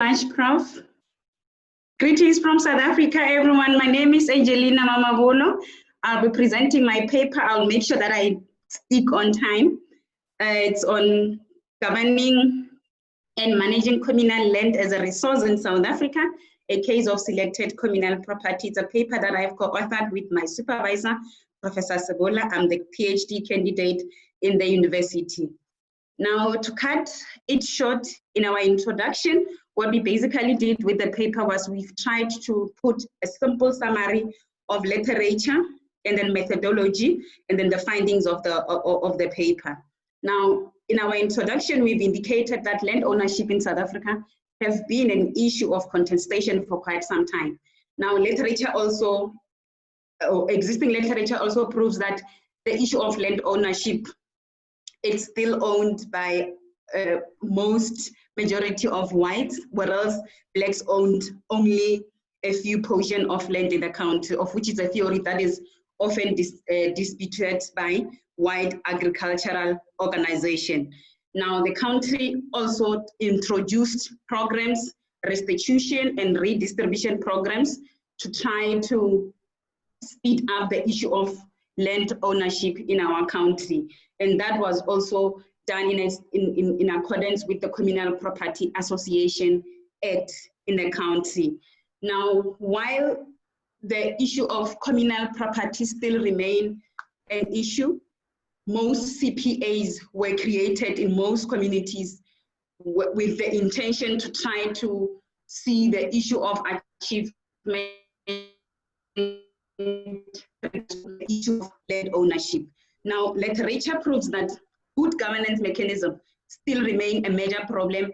Ashcroft. Greetings from South Africa, everyone. My name is Angelina Mamabolo. I'll be presenting my paper. I'll make sure that I speak on time. It's on governing and managing communal land as a resource in South Africa, a case of selected communal property. It's a paper that I've co-authored with my supervisor, Professor Sebola. I'm the PhD candidate in the university. Now, to cut it short in our introduction, what we basically did with the paper was we've tried to put a simple summary of literature and then methodology and then the findings of the paper. Now, in our introduction, we've indicated that land ownership in South Africa has been an issue of contestation for quite some time. Now, literature also, existing literature also proves that the issue of land ownership is still owned by most majority of whites, whereas blacks owned only a few portions of land in the country, of which is a theory that is often disputed by white agricultural organization. Now, the country also introduced programs, restitution and redistribution programs to try to speed up the issue of land ownership in our country. And that was also done in accordance with the Communal Property Association Act in the country. Now, while the issue of communal property still remain an issue, most CPAs were created in most communities with the intention to try to see the issue of achievement, the issue of land ownership. Now, literature proves that good governance mechanisms still remain a major problem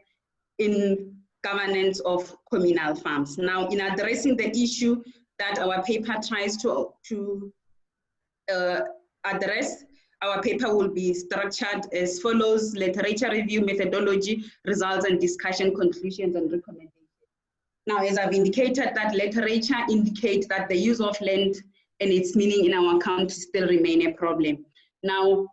in governance of communal farms. Now, in addressing the issue that our paper tries to address, our paper will be structured as follows: literature review, methodology, results and discussion, conclusions and recommendations. Now, as I've indicated, that literature indicates that the use of land and its meaning in our country still remain a problem. Now,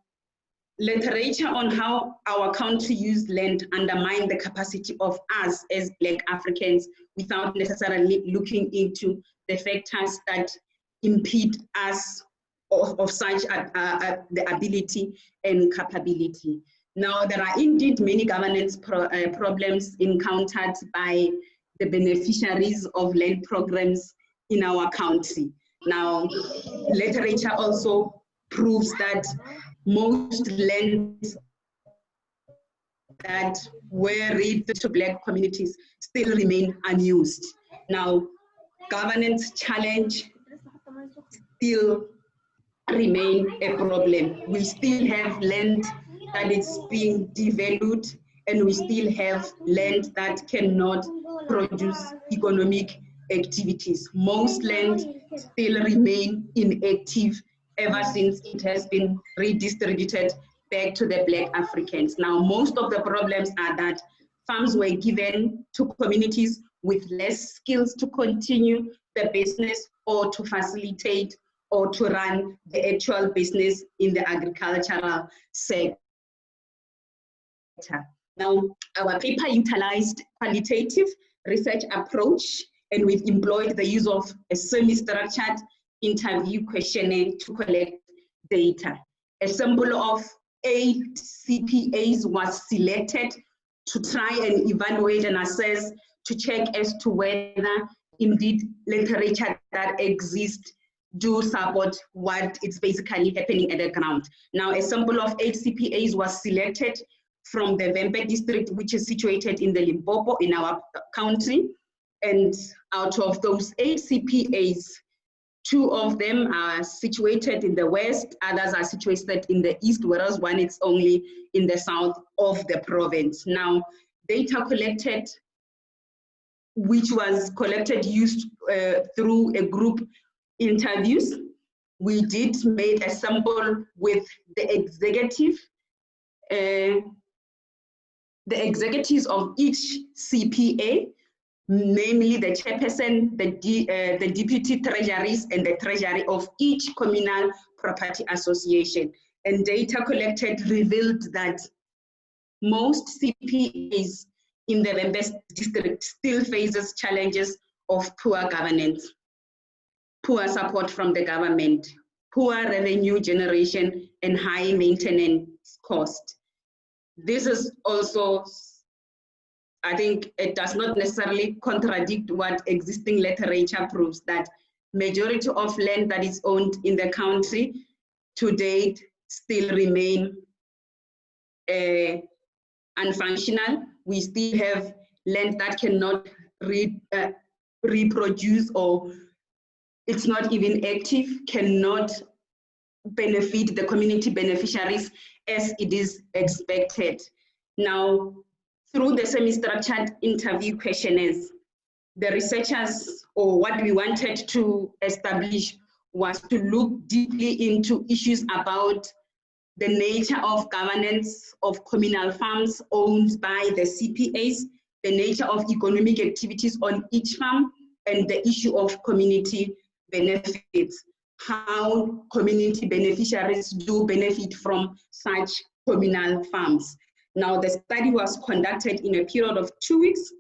literature on how our country used land undermine the capacity of us as Black Africans without necessarily looking into the factors that impede us of such the ability and capability. Now, there are indeed many governance problems encountered by the beneficiaries of land programs in our country. Now, literature also proves that most lands that were read to Black communities still remain unused. Now, governance challenge still remain a problem. We still have land that is being devalued, and we still have land that cannot produce economic activities. Most land still remain inactive ever since it has been redistributed back to the Black Africans. Now, most of the problems are that farms were given to communities with less skills to continue the business or to facilitate or to run the actual business in the agricultural sector. Now, our paper utilized qualitative research approach, and we've employed the use of a semi-structured interview questionnaire to collect data. A sample of 8 CPAs was selected to try and evaluate and assess to check as to whether indeed literature that exists do support what is basically happening at the ground. Now, a sample of 8 CPAs was selected from the Vembe district, which is situated in the Limpopo in our country. And out of those 8 CPAs, 2 of them are situated in the west, others are situated in the east, whereas one is only in the south of the province. Now, data collected, which was collected used through a group interviews. We did make a sample with the executives of each CPA, namely the chairperson, the deputy treasuries, and the treasury of each communal property association. And data collected revealed that most CPAs in the Vembes district still faces challenges of poor governance, poor support from the government, poor revenue generation, and high maintenance cost. This is also, I think it does not necessarily contradict what existing literature proves, that majority of land that is owned in the country to date still remain unfunctional. We still have land that cannot reproduce, or it's not even active, cannot benefit the community beneficiaries as it is expected. Now, through the semi-structured interview questionnaires, the researchers, or what we wanted to establish, was to look deeply into issues about the nature of governance of communal farms owned by the CPAs, the nature of economic activities on each farm, and the issue of community benefits, how community beneficiaries do benefit from such communal farms. Now, the study was conducted in a period of 2 weeks,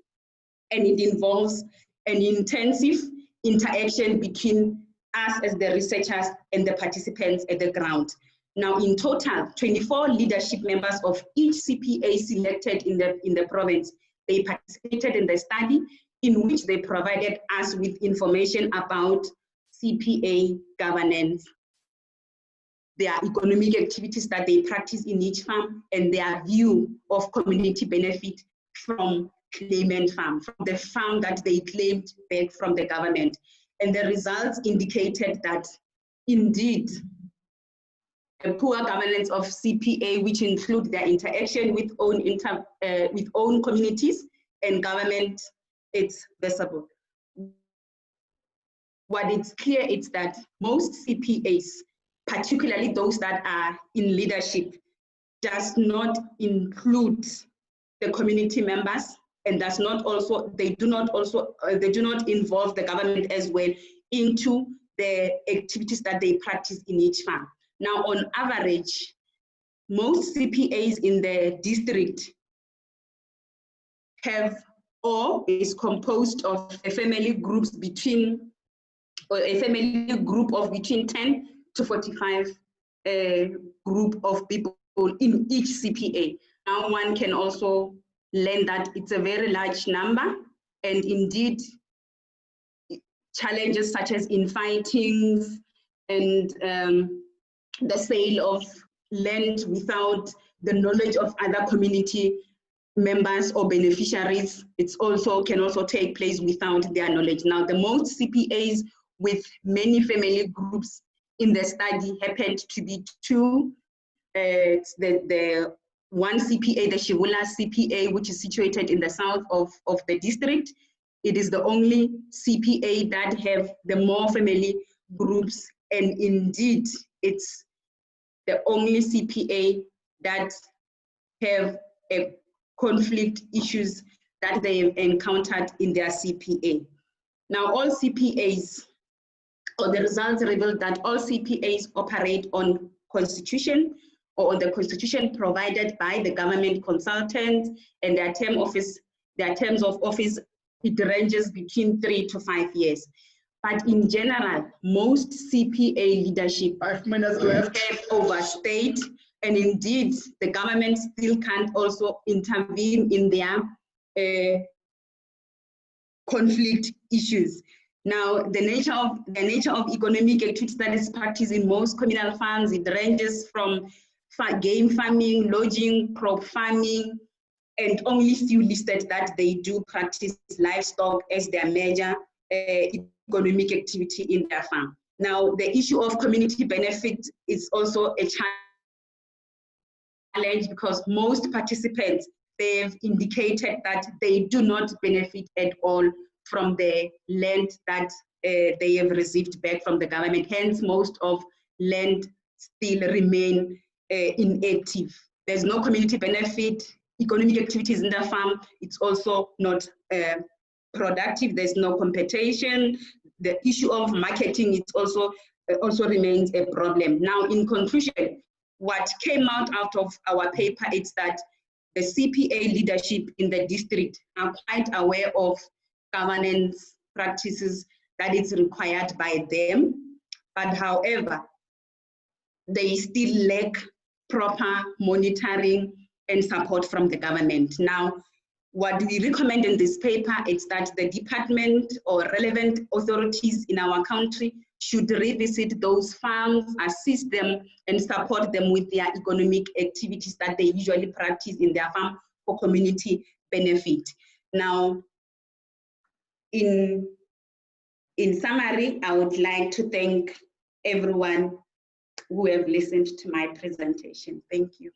and it involves an intensive interaction between us as the researchers and the participants at the ground. Now, in total, 24 leadership members of each CPA selected in the province, they participated in the study, in which they provided us with information about CPA governance, their economic activities that they practice in each farm, and their view of community benefit from claimant farm, from the farm that they claimed back from the government. And the results indicated that indeed, the poor governance of CPA, which include their interaction with own communities and government, it's visible. What is clear is that most CPAs, particularly those that are in leadership, does not include the community members, and does not also, they do not involve the government as well into the activities that they practice in each farm. Now, on average, most CPAs in the district have, or is composed of a family group of between 10 to 45 group of people in each CPA. Now, one can also learn that it's a very large number, and indeed, challenges such as infighting and the sale of land without the knowledge of other community members or beneficiaries, can also take place without their knowledge. Now, the most CPAs with many family groups in the study happened to be two. The one CPA, the Shivula CPA, which is situated in the south of the district. It is the only CPA that have the more family groups, and indeed, it's the only CPA that have a conflict issues that they have encountered in their CPA. Now, all CPAs, or the results revealed that all CPAs operate on constitution, or on the constitution provided by the government consultant, and their terms of office, it ranges between 3 to 5 years. But in general, most CPA leadership 5 minutes left. have overstayed, and indeed, the government still can't also intervene in their conflict issues. Now, the nature of economic activities that is practiced in most communal farms, it ranges from game farming, lodging, crop farming, and only few listed that they do practice livestock as their major economic activity in their farm. Now, the issue of community benefit is also a challenge, because most participants, they've indicated that they do not benefit at all from the land that they have received back from the government. Hence, most of land still remain inactive. There's no community benefit, economic activities in the farm, it's also not productive, there's no competition. The issue of marketing, it also remains a problem. Now, in conclusion, what came out of our paper is that the CPA leadership in the district are quite aware of governance practices that is required by them, but however, they still lack proper monitoring and support from the government. Now, what we recommend in this paper is that the department or relevant authorities in our country should revisit those farms, assist them, and support them with their economic activities that they usually practice in their farm for community benefit. Now, in summary, I would like to thank everyone who have listened to my presentation. Thank you.